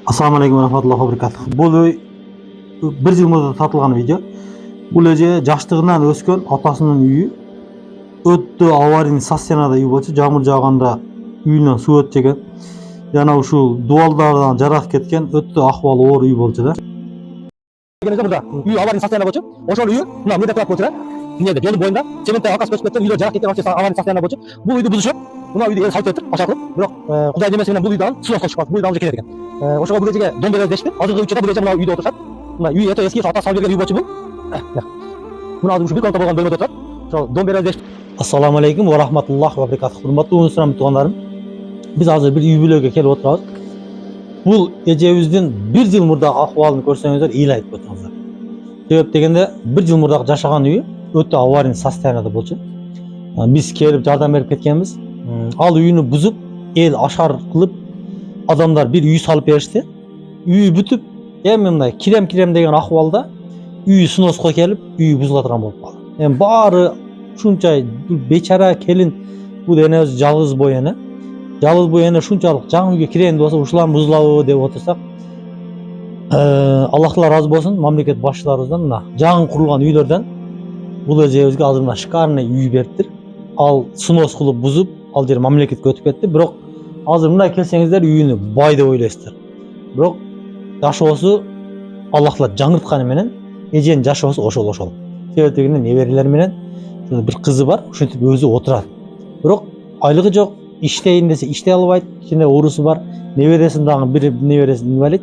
Assalomu alaykum va rahmatullohi va barakatuh. Bu bir yil muddatda tarqalgan video. Bu жаштыгынан өскөн атасынын үйү өтө аварийный состояниеда үй болчу. Жамыр жааганда үйүнөн суу өтүп экен. Жана ушул дуалдардан жаралып кеткен өтө акыбалы оор үй болчу да. Burada үй аварийный состояние болчу. Ошол үйү мына мында турат болчу да. Эмнеде жолдун боюнда цементтен акас көчүп кеткен, үйлөр жаралып кеткен аварийный состояние болчу. Бул үйдү бузушуп, мына үйдү эл салып бериптир, ашакы. Бирок Кудай демеси менен бул үйдөн суу чыгып калды. Бул үйдө алып келет экен. Ошого бул жерге дом беребиз дешти. Азыркы учурда бул жерде мына үйдө отурушат. Мына үй өтө эски, ата салып берген үй болчу бул. Мына азыр ушу бир комната болгон бөлмөдө отурат. Ошо дом беребиз дешти. Assalomu alaykum va rahmatullohi va barakatuh. Hurmatli Instagram tuğanlarım. Biz hazır bir uy buloga kelip oturabız. Bu ejebizden bir yıl murdagi ahvolini ko'rsangizdер, eel aytib o'tingizlar. Sebep degende bir yıl murdagi жашаган үйү өтө аварийный состояниеда болчу. Biz kelip жардам берип кеткенбиz. Ал үйүнү бузуп, эл ашар кылып, адамдар bir үй салып беришти. Үйү бүтүп, эми мындай кирем деген акыбалда үйү сноска келип, үйү бузула турган болуп калды. Эми баары ушунча бечара келин бул энебиз жалгыз бой эне. Жалгыз бой эне ушунчалык жаңы үйгө кирейин деп болсо, ушулар бузулабы деп отурсак, Аллах Таала разы болсун, мамлекет башчыларыбыздан мына жаңы курулган үйлөрдөн бул эжебизге азыр мына шикарный үй бериптир. Ал снос кылып бузуп, ал жер мамлекетке өтүп кетти. Бирок азыр мына келсеңиздер үйүнү бай деп ойлойсуздар. Бирок жашоосу Аллах Таала жаңыртканы менен эженин жашоосу ошол. Себеп дегенде неберелер менен bir kızı var, ушинтип өзү отурат. Бирок айлыгы жок, иштейин десе иштей албайт, кичине уурусу бар, небересин дагы бир небересин инвалид,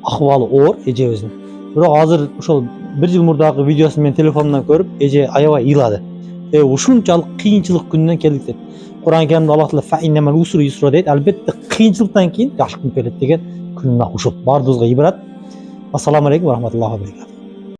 акыбалы оор эжебиздин. Бирок азыр ошол bir жыл мурдагы видеосун мен телефонунан көрүп, эже аябай ыйлады. Ушунчалык кыйынчылык күнүнөн келдик деп. Кур'ан Каримде Аллах Таала фаиннамал усру юсра дейт. Албетте кыйынчылыктан кийин жакшы күн келет деген күн ушул. Баарыбызга ибрат. Ассаламу алейкум ва рахматуллахи ва баракатух.